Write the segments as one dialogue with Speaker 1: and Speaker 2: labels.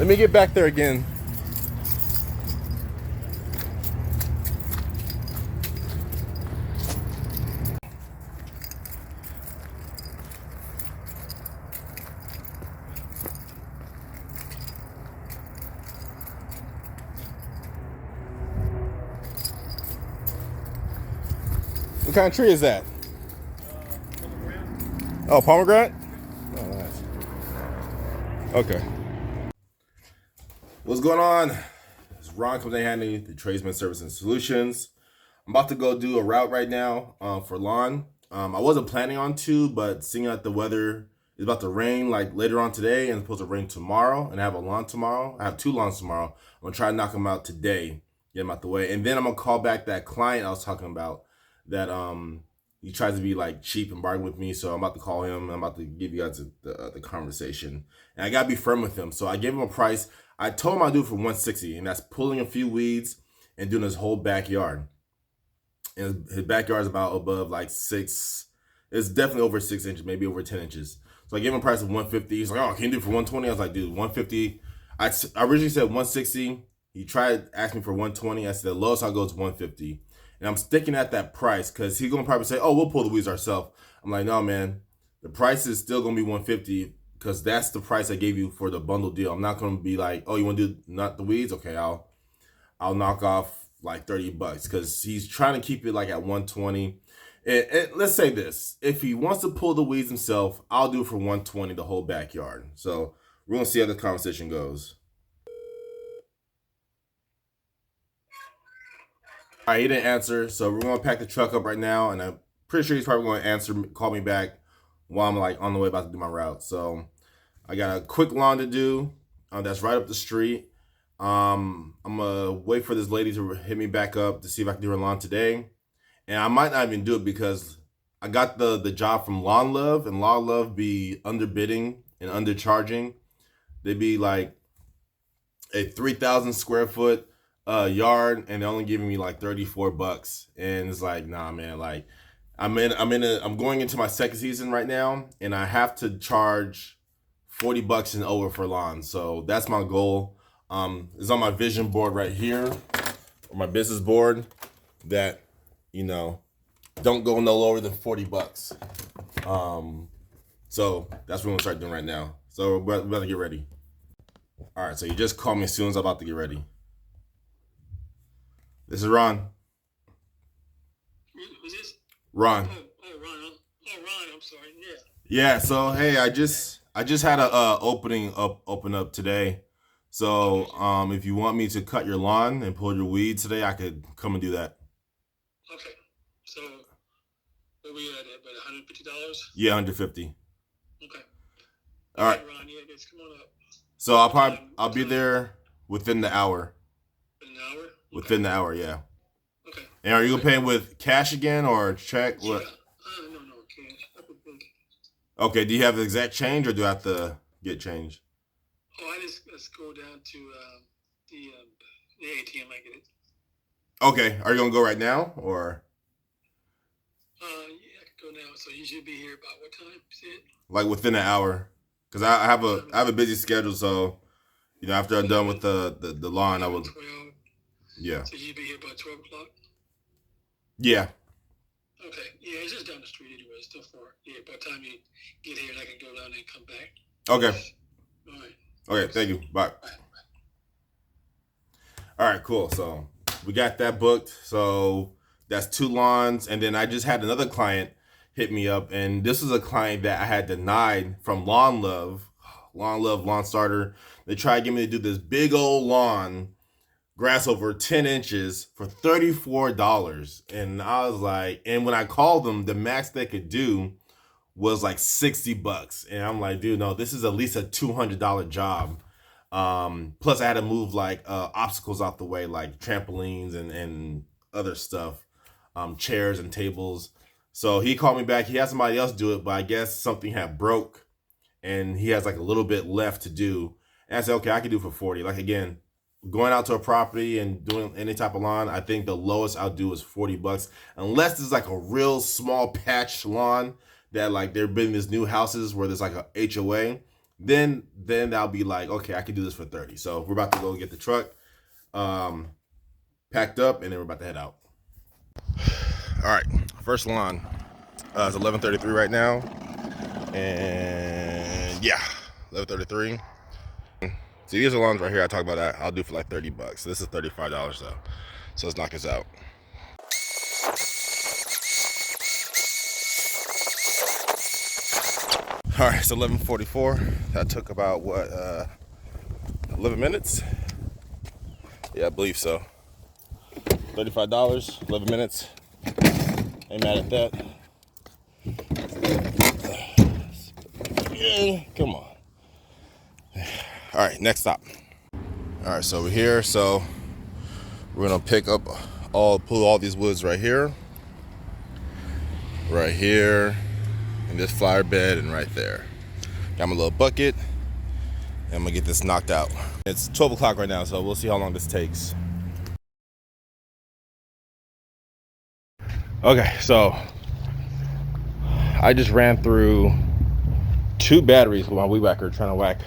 Speaker 1: Let me get back there again. What kind of tree is that? Oh, pomegranate? Oh, nice. Okay. What's going on? It's Ron comes in handy, the Tradesman Service and Solutions. I'm about to go do a route right now for lawn. I wasn't planning on to, but seeing that the weather is about to rain like later on today and it's supposed to rain tomorrow, and I have a lawn tomorrow. I have 2 lawns tomorrow. I'm gonna try to knock them out today, get them out the way, and then I'm gonna call back that client I was talking about that he tries to be like cheap and bargain with me. So I'm about to call him. I'm about to give you guys the conversation, and I gotta be firm with him. So I gave him a price. I told him I'd do it for 160, and that's pulling a few weeds and doing his whole backyard. And his backyard is about above like 6. It's definitely over 6 inches, maybe over 10 inches. So I gave him a price of 150. He's like, "Oh, can you do it for 120?" I was like, "Dude, 150." I originally said 160. He tried asking me for 120. I said the lowest I'll go is 150. And I'm sticking at that price because he's gonna probably say, "Oh, we'll pull the weeds ourselves." I'm like, "No, man. The price is still gonna be 150 because that's the price I gave you for the bundle deal. I'm not gonna be like, oh, you want to do not the weeds? Okay, I'll knock off like $30 because he's trying to keep it like at 120. And let's say this: if he wants to pull the weeds himself, I'll do it for 120 the whole backyard. So we're gonna see how the conversation goes. All right, he didn't answer, so we're gonna pack the truck up right now, and I'm pretty sure he's probably gonna answer, call me back while I'm like on the way about to do my route. So I got a quick lawn to do that's right up the street. I'm gonna wait for this lady to hit me back up to see if I can do her lawn today, and I might not even do it because I got the job from Lawn Love, and Lawn Love be underbidding and undercharging. They be like a 3,000 square foot yard, and they're only giving me like $34, and it's like, nah, man. Like, I'm going into my second season right now, and I have to charge $40 and over for lawns. So that's my goal. It's on my vision board right here, or my business board, that don't go no lower than $40. So that's what we're gonna start doing right now. So we're about to get ready. All right, so you just called me as soon as I'm about to get ready. This is Ron.
Speaker 2: Who's this?
Speaker 1: Ron.
Speaker 2: Oh, Ron. Oh, Ron. I'm sorry. Yeah.
Speaker 1: Yeah. So hey, I just had a open up today. So if you want me to cut your lawn and pull your weeds today, I could come and do that.
Speaker 2: Okay. So where we at? About $150?
Speaker 1: Yeah, 150.
Speaker 2: Okay.
Speaker 1: All right.
Speaker 2: Ron. Yeah, guys, come on up.
Speaker 1: So I'll be there within the hour.
Speaker 2: In an hour? Okay.
Speaker 1: Within the hour, yeah.
Speaker 2: Okay.
Speaker 1: And are you gonna pay with cash again or check?
Speaker 2: Yeah.
Speaker 1: What?
Speaker 2: No, cash. I put bank.
Speaker 1: Okay. Do you have the exact change, or do I have to get change?
Speaker 2: Oh, let's go down to the ATM. I get it.
Speaker 1: Okay. Are you gonna go right now, or?
Speaker 2: Yeah, I can go now. So you should be here about what time? You said?
Speaker 1: Like within an hour, because I have a busy schedule. So after I'm done with the lawn, I will.
Speaker 2: 12.
Speaker 1: Yeah.
Speaker 2: So you'd be here about 12 o'clock?
Speaker 1: Yeah.
Speaker 2: Okay. Yeah, it's just down the street anyway. It's still far. Yeah, by the time you get here, I can go down there and come back.
Speaker 1: Okay.
Speaker 2: All right.
Speaker 1: Okay. Thank you. Bye. All right. Cool. So we got that booked. So that's 2 lawns, and then I just had another client hit me up, and this is a client that I had denied from Lawn Love, Lawn Starter. They tried to get me to do this big old lawn, grass over 10 inches for $34. And I was like, and when I called them, the max they could do was like $60. And I'm like, dude, no, this is at least a $200 job. Plus I had to move like obstacles out the way, like trampolines and other stuff, chairs and tables. So he called me back. He had somebody else do it, but I guess something had broke and he has like a little bit left to do. And I said, okay, I can do it for 40. Like, again, going out to a property and doing any type of lawn, I think the lowest I'll do is $40, unless there's like a real small patch lawn that like they're building these new houses where there's like a HOA. then that'll be like, okay, I can do this for 30. So we're about to go get the truck packed up, and then we're about to head out. All right, first lawn. It's 11:33 right now, and yeah, 11:33. See, these are lawns right here. I talk about that. I'll do for like $30. So this is $35 though. So let's knock this out. All right, it's 11:44. That took about what, 11 minutes? Yeah, I believe so. $35, 11 minutes. Ain't mad at that. Yeah, come on. All right, next stop. All right, so we're here. So we're gonna pull all these woods right here, in this flower bed, and right there. Got my little bucket, and I'm gonna get this knocked out. It's 12 o'clock right now, so we'll see how long this takes. Okay, so I just ran through 2 batteries with my weed whacker trying to whack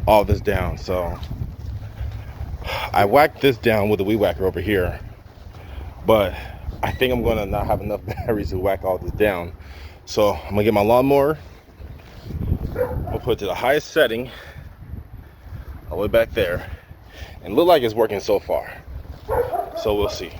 Speaker 1: all this down. So I whacked this down with the weed whacker over here, but I think I'm gonna not have enough batteries to whack all this down. So I'm gonna get my lawnmower, I'll put it to the highest setting, all the way back there, and look like it's working so far. So we'll see.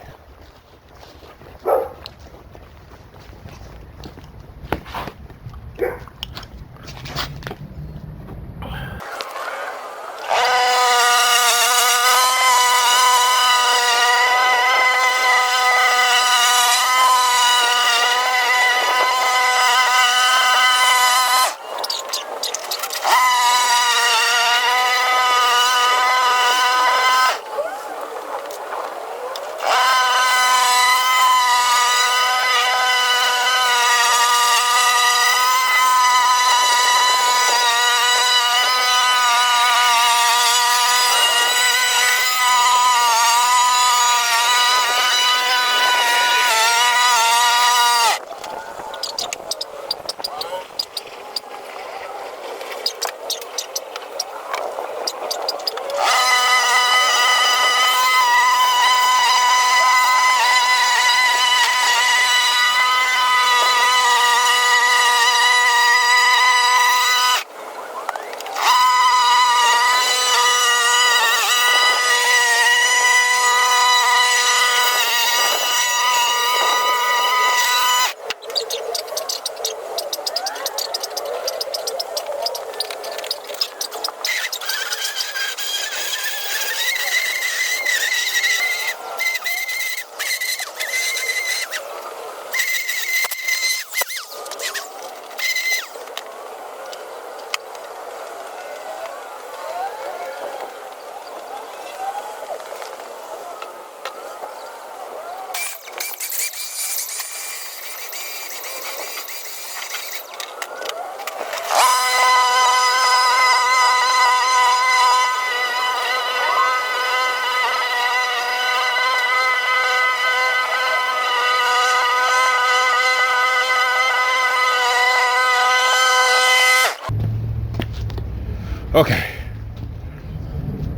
Speaker 1: Okay,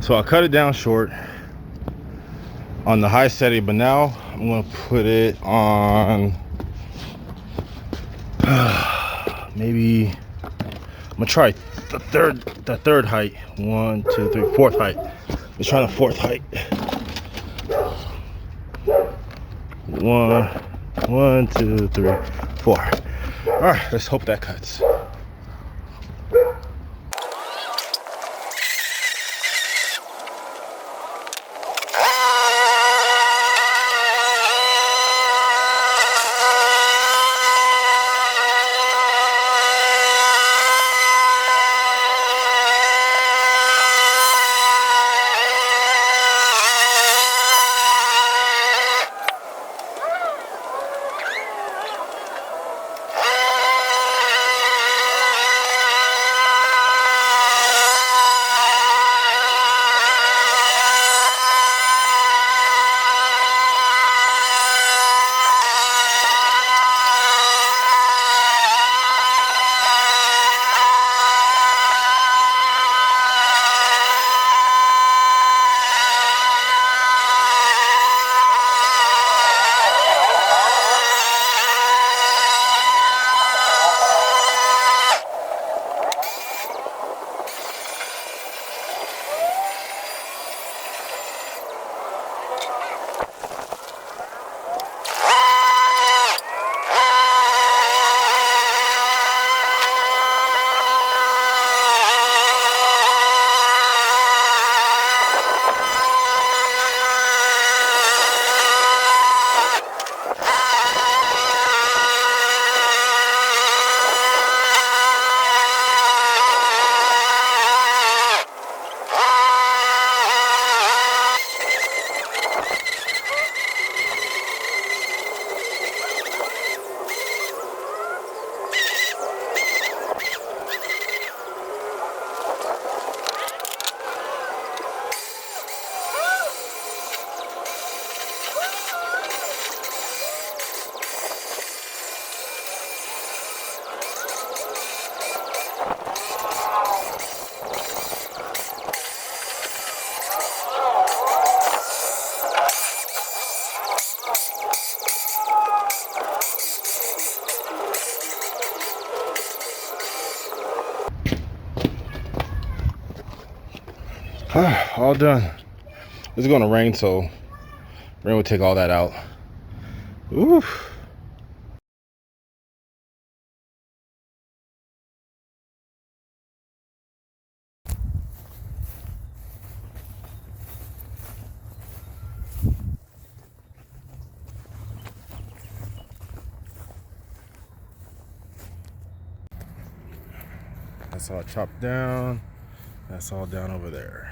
Speaker 1: so I cut it down short on the high setting, but now I'm gonna put it on maybe I'm gonna try the third height. 1, 2, 3, fourth height. Let's try the fourth height. 1, 2, 3, 4. All right, let's hope that cuts. All done. It's going to rain, so rain will take all that out. Ooh. That's all chopped down. That's all down over there.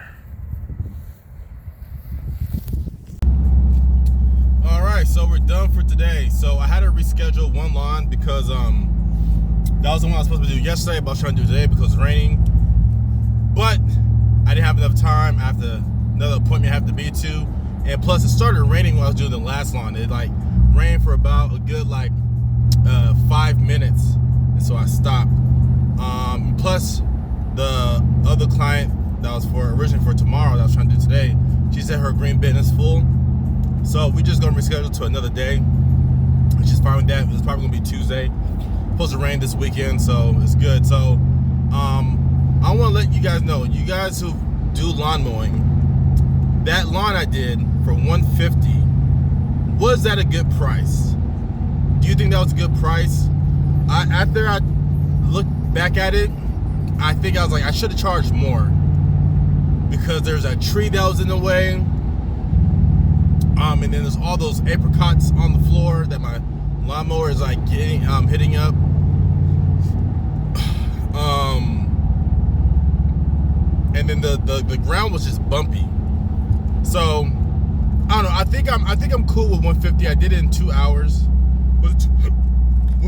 Speaker 1: All right, so we're done for today. So I had to reschedule one lawn because that was the one I was supposed to do yesterday, but I was trying to do today because it's raining. But I didn't have enough time. I have another appointment I have to be to, and plus it started raining when I was doing the last lawn. It like rained for about a good 5 minutes, and so I stopped. Plus the other client that was originally for tomorrow that I was trying to do today, she said her green bin is full. So we just gonna reschedule to another day, which is fine with that. It's probably gonna be Tuesday. Supposed to rain this weekend, so it's good. So I want to let you guys know, you guys who do lawn mowing, that lawn I did for $150, was that a good price? Do you think that was a good price? After I looked back at it, I think I was like, I should have charged more because there's a tree that was in the way. And then there's all those apricots on the floor that my lawnmower is like hitting up. And then the ground was just bumpy. So I don't know. I think I'm cool with 150. I did it in 2 hours. Was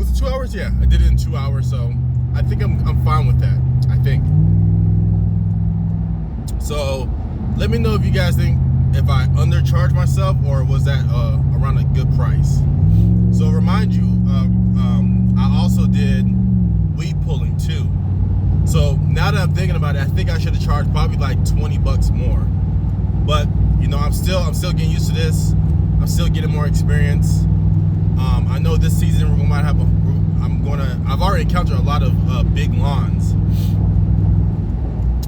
Speaker 1: it 2 hours? Yeah, I did it in 2 hours. So I think I'm fine with that. I think. So let me know if you guys think if I undercharged myself or was that around a good price. So remind you, I also did weed pulling too. So now that I'm thinking about it, I think I should have charged probably like $20 more. But you know, I'm still getting used to this. I'm still getting more experience. I know this season we might have I've already encountered a lot of big lawns.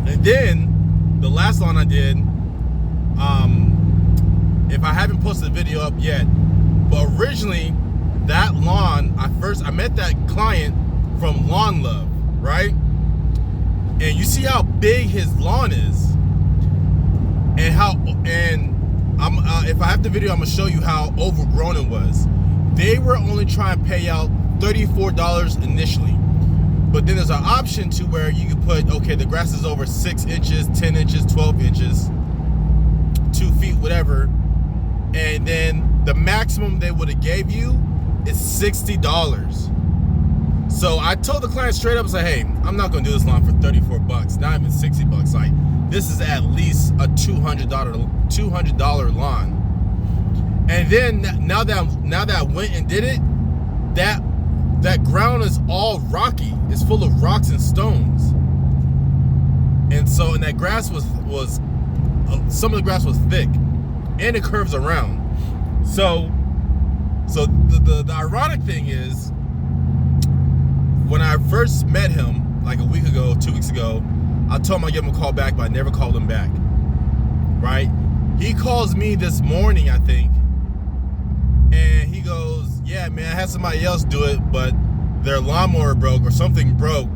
Speaker 1: And then the last lawn I did, if I haven't posted the video up yet, but originally that lawn, I met that client from Lawn Love, right? And you see how big his lawn is, and if I have the video, I'm gonna show you how overgrown it was. They were only trying to pay out $34 initially, but then there's an option to where you can put, okay, the grass is over 6 inches, 10 inches, 12 inches, 2 feet, whatever, and then the maximum they would have gave you is $60. So I told the client straight up, I said, hey, I'm not gonna do this lawn for $34, not even $60. Like, this is at least a $200 lawn. And then now that I went and did it, that ground is all rocky. It's full of rocks and stones. And so, and that grass was some of the grass was thick, and it curves around. So the ironic thing is, when I first met him, like a week ago, 2 weeks ago, I told him I'd give him a call back, but I never called him back, right? He calls me this morning, I think, and he goes, yeah, man, I had somebody else do it, but their lawnmower broke or something broke,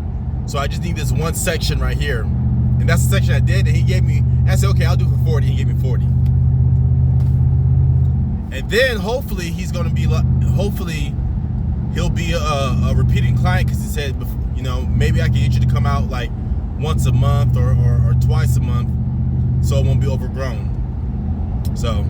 Speaker 1: so I just need this one section right here. And that's the section I did, and he gave me, I said, okay, I'll do it for 40, he gave me 40. And then hopefully he'll be a repeating client, because he said, you know, maybe I can get you to come out like once a month or twice a month, so it won't be overgrown. So